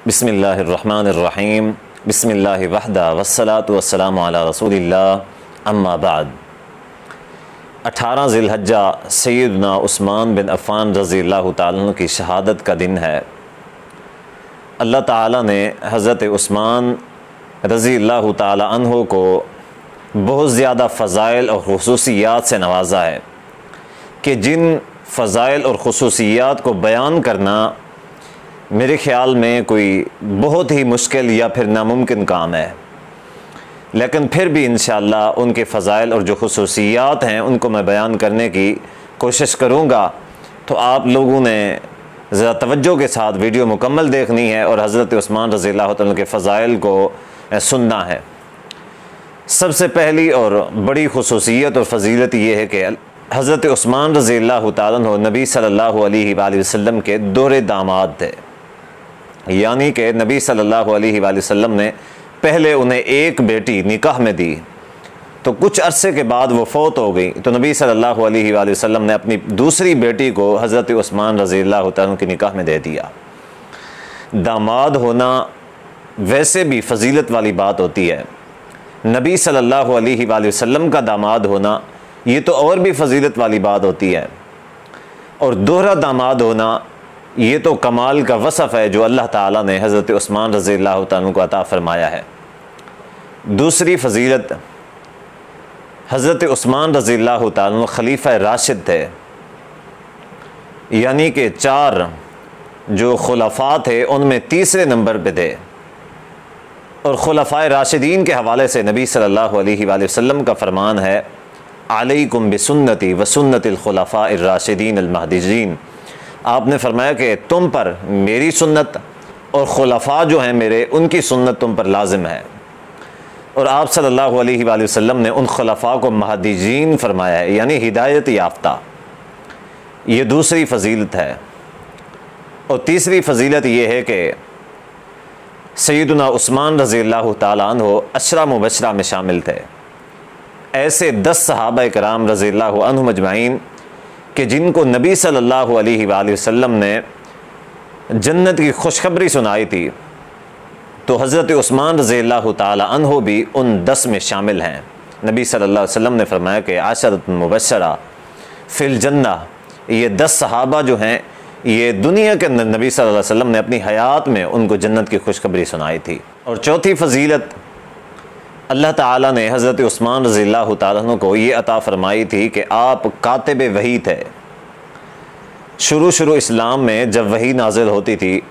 बिस्मिल्लाहिर्रहमानिर्रहीम बिस्मिल्लाहि वहदा वस्सलातु वस्सलामु अला रसूलिल्लाह अम्मा बाद। 18 ज़िलहज्जा सैयदना उस्मान बिन अफ़्फ़ान रज़ियल्लाहु ताला अन्हु की शहादत का दिन है। अल्लाह ताला ने हज़रत उस्मान रज़ियल्लाहु ताला अन्हु को बहुत ज़्यादा फ़ज़ाइल और ख़ुसूसियात से नवाजा है कि जिन फ़ज़ाइल और ख़ुसूसियात को बयान करना मेरे ख़्याल में कोई बहुत ही मुश्किल या फिर नामुमकिन काम है, लेकिन फिर भी इंशाअल्लाह उनके फ़ज़ाइल और जो ख़ुसूसियात हैं उनको मैं बयान करने की कोशिश करूँगा। तो आप लोगों ने ज़रा तवज्जो के साथ वीडियो मुकम्मल देखनी है और हज़रत उस्मान रज़ियल्लाहु ताला के फ़ज़ाइल को सुनना है। सबसे पहली और बड़ी ख़ुसूसियत और फ़जीलत ये है कि हज़रत उस्मान रज़ियल्लाहु ताला अन्हु नबी सल्लल्लाहु अलैहि वसल्लम के दोहरे दामाद थे, यानी कि नबी सल्लल्लाहु अलैहि वसल्लम ने पहले उन्हें एक बेटी निकाह में दी, तो कुछ अरसे के बाद वो फ़ौत हो गई, तो नबी सल्लल्लाहु अलैहि वसल्लम ने अपनी दूसरी बेटी को हज़रत उस्मान रज़ियल्लाहु ताला की निकाह में दे दिया। दामाद होना वैसे भी फ़जीलत वाली बात होती है, नबी सल्लल्लाहु अलैहि वसल्लम का दामाद होना ये तो और भी फ़जीलत वाली बात होती है, और दोहरा दामाद होना ये तो कमाल का वसफ़ है जो अल्लाह ताला ने हज़रत उस्मान रज़ियल्लाहु ताला को अता फ़रमाया है। दूसरी फ़जीलत, हज़रत उस्मान रज़ियल्लाहु ताला खलीफ़ा राशिद थे, यानी कि 4 जो खुलफ़ा थे उनमें तीसरे नंबर पे थे, और खुलफ़ाए राशिदीन के हवाले से नबी सल्लल्लाहु अलैहि वसल्लम का फ़रमान है, अलैकुम बिसुन्नती व सुन्नतिल खुलफ़ाइर राशिदीन अल महदीयीन। आपने फरमाया कि तुम पर मेरी सुन्नत और खुलफ़ा जो हैं मेरे, उनकी सुन्नत तुम पर लाजिम है। और आप सल्लल्लाहु अलैहि वसल्लम ने उन खुलफ़ा को महदीयीन फरमाया है, यानी हिदायत याफ्ता। ये दूसरी फ़जीलत है। और तीसरी फ़जीलत ये है कि सैयदना उस्मान रज़ियल्लाहु ताला अन्हु अशरा मुबशरा में शामिल थे। ऐसे 10 सहाबा कराम रज़ियल्लाहु अन्हुम अजमाइन कि जिनको नबी सल्लल्लाहु अलैहि वसल्लम ने जन्नत की खुशखबरी सुनाई थी, तो हज़रत उस्मान रज़ियल्लाहु ताला अन्हु भी उन 10 में शामिल हैं। नबी सल्लल्लाहु अलैहि वसल्लम ने फरमाया कि आशरत मुबशरा फ़िल जन्ना, ये 10 सहाबा जो हैं ये दुनिया के अंदर नबी सल्लल्लाहु अलैहि वसल्लम ने अपनी हयात में उनको जन्नत की खुशखबरी सुनाई थी। और चौथी फ़जीलत, अल्लाह ताला ने हज़रत उस्मान रज़ियल्लाहु ताला अन्हु को ये अता फ़रमाई थी कि आप कातिब वही थे। शुरू इस्लाम में जब वही नाज़िल होती थी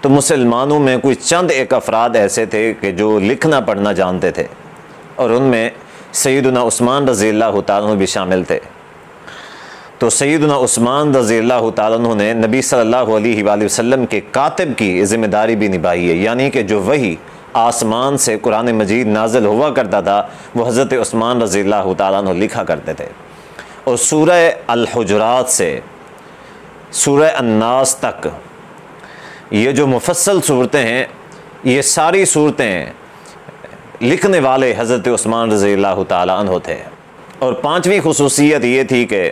तो मुसलमानों में कोई चंद एक अफराद ऐसे थे कि जो लिखना पढ़ना जानते थे, और उनमें सैयदना उस्मान रज़ियल्लाहु ताला अन्हु भी शामिल थे। तो सैयदना उस्मान रज़ियल्लाहु ताला अन्हु ने नबी सल्लल्लाहु अलैहि वसल्लम के कातिब की ज़िम्मेदारी भी निभाई है, यानी कि जो वही आसमान से कुरान मजीद नाज़िल हुआ करता था वो हज़रत उस्मान रज़ियल्लाहु ताला अन्हु लिखा करते थे। और सूरह अल हुजुरात से सूरह अन्नास तक ये जो मुफस्सल सूरतें हैं, ये सारी सूरतें लिखने वाले हज़रत उस्मान रज़ियल्लाहु ताला अन्हु थे। और 5वीं खुसूसियत ये थी कि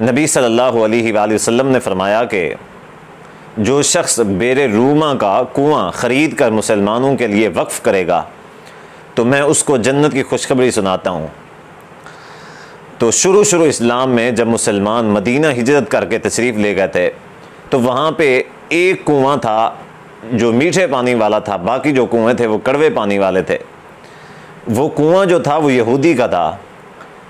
नबी सल्लल्लाहु अलैहि वसल्लम ने फरमाया कि जो शख्स बेरे रूमा का कुआं ख़रीद कर मुसलमानों के लिए वक्फ़ करेगा तो मैं उसको जन्नत की खुशखबरी सुनाता हूँ। तो शुरू इस्लाम में जब मुसलमान मदीना हिजरत करके तशरीफ़ ले गए थे तो वहाँ पे एक कुआं था जो मीठे पानी वाला था, बाकी जो कुएँ थे वो कड़वे पानी वाले थे। वो कुआं जो था वो यहूदी का था।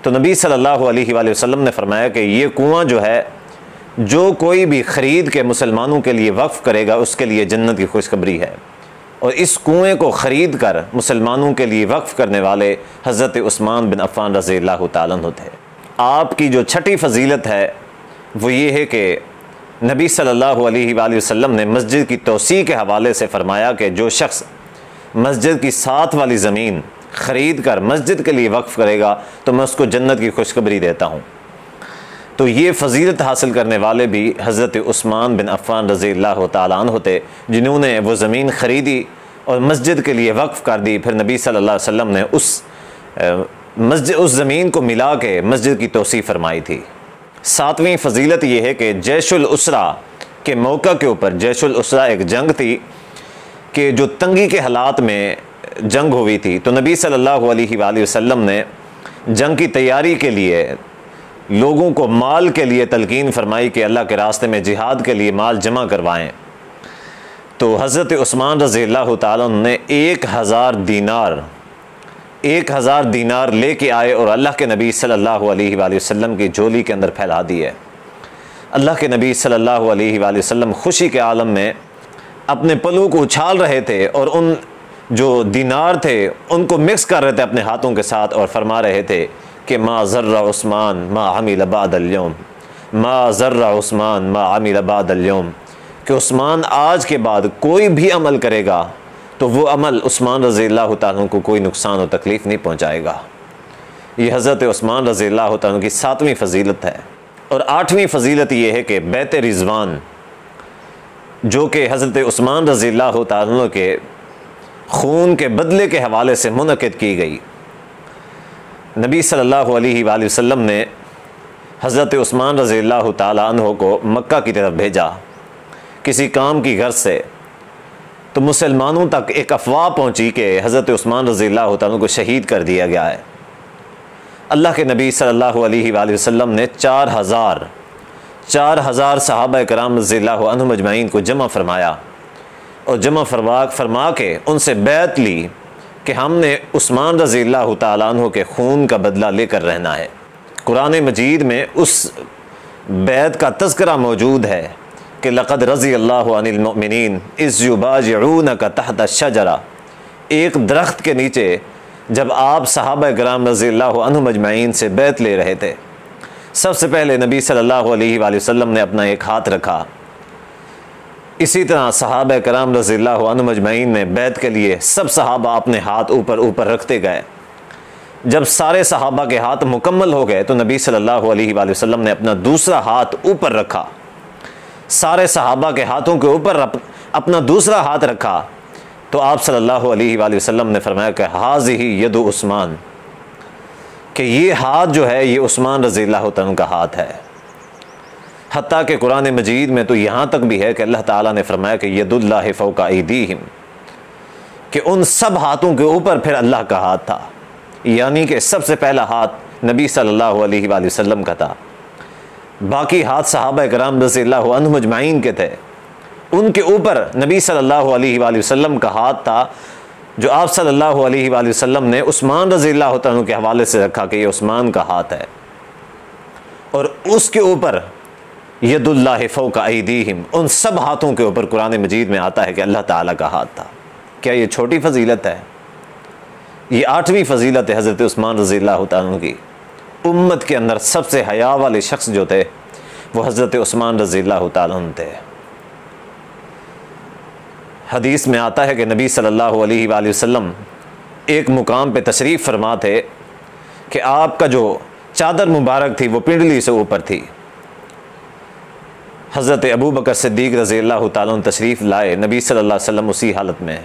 तो नबी सल्लल्लाहु अलैहि वसल्लम ने फरमाया कि ये कुआं जो है, जो कोई भी ख़रीद के मुसलमानों के लिए वक्फ़ करेगा उसके लिए जन्नत की खुशखबरी है। और इस कुएं को ख़रीद कर मुसलमानों के लिए वक्फ़ करने वाले हज़रत उस्मान बिन अफ़्फ़ान रज़ियल्लाहु ताला अन्हु थे। आपकी जो छठी फ़जीलत है वो ये है कि नबी सल्लल्लाहु अलैहि वसल्लम ने मस्जिद की तोसी के हवाले से फ़रमाया कि जो शख्स मस्जिद की साथ वाली ज़मीन ख़रीद कर मस्जिद के लिए वक्फ़ करेगा तो मैं उसको जन्नत की खुशखबरी देता हूँ। तो ये फ़जीलत हासिल करने वाले भी हज़रत उस्मान बिन अफ़्फ़ान रज़ियल्लाहु ताला अन्हु थे, जिन्होंने वो ज़मीन ख़रीदी और मस्जिद के लिए वक्फ़ कर दी। फिर नबी सल्लल्लाहु अलैहि वसल्लम ने उस ज़मीन को मिला के मस्जिद की तोसी फरमाई थी। 7वीं फ़जीलत ये है कि जैशुल उसरा के मौका के ऊपर, जैशुल उसरा एक जंग थी कि जो तंगी के हालात में जंग हुई थी, तो नबी सल्लल्लाहु अलैहि वसल्लम ने जंग की तैयारी के लिए लोगों को माल के लिए तलकीन फरमाई कि अल्लाह के रास्ते में जिहाद के लिए माल जमा करवाएं। तो हज़रत उस्मान रज़ियल्लाहु ताला ने 1000 दीनार लेके आए और अल्लाह के नबी सल्लल्लाहु अलैहि वसल्लम की झोली के अंदर फैला दिए। अल्लाह के नबी सल्लल्लाहु अलैहि वसल्लम खुशी के आलम में अपने पल्लू को उछाल रहे थे और उन जो दीनार थे उनको मिक्स कर रहे थे अपने हाथों के साथ और फरमा रहे थे कि मा ज़र्रा उस्मान मा अमिल बादल यौम, मा ज़र्रा उस्मान मा अमिल बादल यौम, कि उस्मान आज के बाद कोई भी अमल करेगा तो वो अमल उस्मान रज़ियल्लाहु ताला को कोई नुकसान और तकलीफ़ नहीं पहुँचाएगा। ये हज़रत उस्मान रज़ियल्लाहु ताला की 7वीं फ़जीलत है। और 8वीं फ़जीलत ये है कि बैत रिज़वान, जो कि हज़रत उस्मान रज़ियल्लाहु ताला के खून के बदले के हवाले से मुनक़िद की गई। नबी सल्लल्लाहु अलैहि वसल्लम ने हज़रत उस्मान रज़ियल्लाहु ताला अन्हो को मक्का की तरफ भेजा किसी काम की गर्ज से। तो मुसलमानों तक एक अफवाह पहुंची कि हज़रत उस्मान रज़ियल्लाहु ताला को शहीद कर दिया गया है। अल्लाह के नबी सल्लल्लाहु अलैहि वसल्लम ने 4000 सहाबा कराम रज़ियल्लाहु अन्हुम अजमईन को जमा फरमाया और जमा फरमा के उनसे बैत ली कि हमने उस्मान रज़ियल्लाहु ताला अन्हु के खून का बदला लेकर रहना है। कुरान मजीद में उस बैत का तज़किरा मौजूद है कि लक़द रज़ियल्लाहु अनिल मुमिनीन इज़ युबायिऊनका तहत अश-शजरा, एक दरख्त के नीचे जब आप सहाबा कराम रज़ियल्लाहु अन्हुम अजमईन से बैत ले रहे थे। सबसे पहले नबी सल्लल्लाहु अलैहि वसल्लम ने अपना एक हाथ रखा, इसी तरह सहाबा कराम रज़ियल्लाहु अन्हुम अजमईन ने बैत के लिए सब सहाबा अपने हाथ ऊपर ऊपर रखते गए। जब सारे सहाबा के हाथ मुकम्मल हो गए तो नबी सल्लल्लाहु अलैहि वसल्लम ने अपना दूसरा हाथ ऊपर रखा, सारे सहाबा के हाथों के ऊपर अपना दूसरा हाथ रखा। तो आप सल्लल्लाहु अलैहि वसल्लम ने फरमाया कि हाज़िही यदु उस्मान, कि ये हाथ जो है ये उस्मान रज़ियल्लाहु ताला का हाथ है। हत्ता कि कुरान मजीद में तो यहाँ तक भी है कि अल्लाह ताला ने फरमाया कि यदुल्लाहि फ़ौका अयदीहिम, कि उन सब हाथों के ऊपर फिर अल्लाह का हाथ था, यानी कि सबसे पहला हाथ नबी सल्लल्लाहु अलैहि वसल्लम का था, बाकी हाथ सहाबा कराम रज़ियल्लाहु अन्हुम अजमईन के थे। उनके ऊपर नबी सल्लल्लाहु अलैहि वसल्लम का हाथ था जो आप सल्लल्लाहु अलैहि वसल्लम ने उस्मान रज़ियल्लाहु ताला के हवाले से रखा कि ये उस्मान का हाथ है। और उसके ऊपर यदुल्लाहि फ़ौका अयदीहिम, उन सब हाथों के ऊपर कुरान मजीद में आता है कि अल्लाह ताला का हाथ था। क्या ये छोटी फजीलत है? ये 8वीं फजीलत है हज़रत उस्मान रज़ियल्लाहु ताला की। उम्मत के अंदर सबसे हया वाले शख्स जो थे वो हज़रत उस्मान रज़ियल्लाहु ताला थे। हदीस में आता है कि नबी सल्लल्लाहु अलैहि वसल्लम एक मुकाम पे तशरीफ़ फरमा थे कि आपका जो चादर मुबारक थी वो पिंडली से ऊपर थी। हज़रत अबू बकर सिद्दीक़ रज़ियल्लाहु ताला तशरीफ़ लाए, नबी सल्लल्लाहु अलैहि वसल्लम उसी हालत में।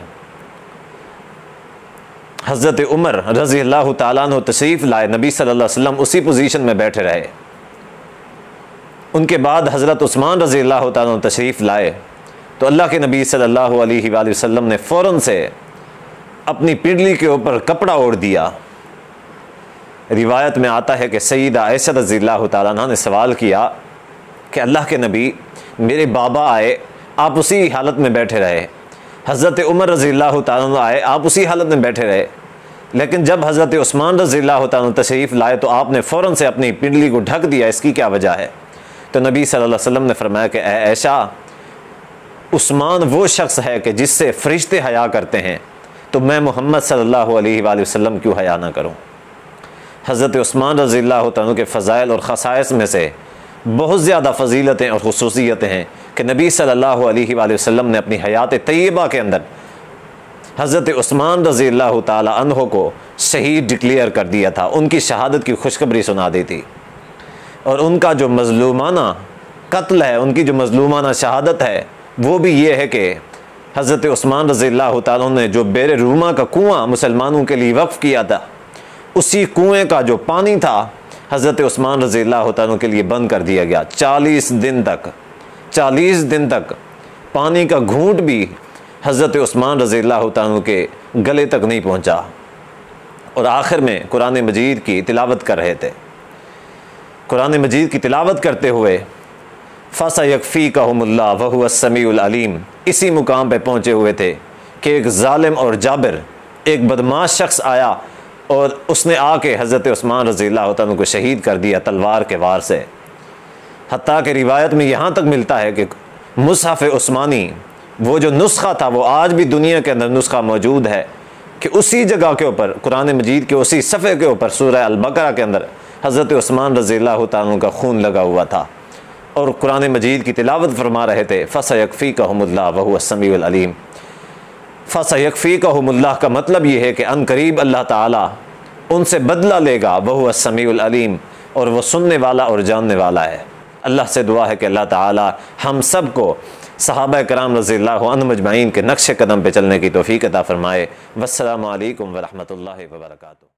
हज़रत उमर रज़ियल्लाहु ताला अन्हु तशरीफ़ लाए, नबी सल्लल्लाहु अलैहि वसल्लम उसी पोजीशन में बैठे रहे। उनके बाद हज़रत उस्मान रज़ियल्लाहु ताला तशरीफ़ लाए तो अल्लाह के नबी सल्लल्लाहु अलैहि वसल्लम ने फ़ौरन से अपनी पिंडली के ऊपर कपड़ा ओढ़ दिया। रिवायत में आता है कि सईदा आयशा रज़ियल्लाहु ताला अन्हा ने सवाल किया कि अल्लाह के नबी, मेरे बाबा आए, आप उसी हालत में बैठे रहे। हज़रत उमर रज़ियल्लाहु ताला अन्हु आए, आप उसी हालत में बैठे रहे। लेकिन जब हज़रत उस्मान रज़ियल्लाहु ताला तशरीफ़ लाए तो आपने फ़ौरन से अपनी पिंडली को ढक दिया, इसकी क्या वजह है? तो नबी सल्लल्लाहु अलैहि वसल्लम ने फरमाया कि ऐशा, उस्मान वो शख्स है कि जिससे फ़रिश्ते हया करते हैं, तो मैं मोहम्मद सल्लल्लाहु अलैहि वसल्लम क्यों हया ना करूँ। हज़रत उस्मान रज़ियल्लाहु ताला के फ़ज़ाइल और ख़साइस में से बहुत ज़्यादा फ़जीलतें और ख़ुसूसियतें हैं कि नबी सल्लल्लाहु अलैहि वसल्लम ने अपनी हयात तय्यबा के अंदर हज़रत उस्मान रज़ियल्लाहु ताला अन्हो को शहीद डिक्लेयर कर दिया था, उनकी शहादत की खुशखबरी सुना दी थी। और उनका जो मज़लूमाना कत्ल है, उनकी जो मज़लूमाना शहादत है, वो भी ये है कि हज़रत उस्मान रज़ियल्लाहु ताला ने जो बेर रूमा का कुआं मुसलमानों के लिए वक्फ़ किया था, उसी कुएँ का जो पानी था हज़रत उस्मान रज़ियल्लाहु ताला के लिए बंद कर दिया गया। 40 दिन तक पानी का घूंट भी हज़रत उस्मान रज़ियल्लाहु ताला के गले तक नहीं पहुँचा और आखिर में कुरान मजीद की तिलावत कर रहे थे। कुरान मजीद की तिलावत करते हुए फ़सयकफ़ीकहुमुल्लाह वहुव अस्समीउल अलीम इसी मुकाम पे पहुँचे हुए थे कि एक ज़ालिम और जाबिर, एक बदमाश शख्स आया और उसने आके हज़रत उस्मान रज़ियल्लाहु ताला को शहीद कर दिया तलवार के वार से। हत्ता कि रिवायत में यहाँ तक मिलता है कि मुसहफ़ उस्मानी, वो जो नुस्खा था, वो आज भी दुनिया के अंदर नुस्खा मौजूद है कि उसी जगह के ऊपर कुरान मजीद के उसी सफ़े के ऊपर सूरह अल-बकरा के अंदर हज़रत उस्मान रज़ियल्लाहु ताला का खून लगा हुआ था और कुरान मजीद की तिलावत फरमा रहे थे फ़सयकफ़ीकहुमुल्लाह वहुव अस्समीउल अलीम। फ़सयकफ़ीकहुमुल्लाह का मतलब ये है कि अनकरीब अल्लाह ताला उनसे बदला लेगा, वहुव अस्समीउल अलीम, और वो सुनने वाला और जानने वाला है। अल्लाह से दुआ है कि अल्लाह ताला हम सब को सहाबा कराम रज़ियल्लाहु अन्हुम अजमईन के नक्श कदम पे चलने की तौफ़ीक़ अता फ़रमाए। वस्सलामु अलैकुम व रहमतुल्लाहि व बरकातुहू।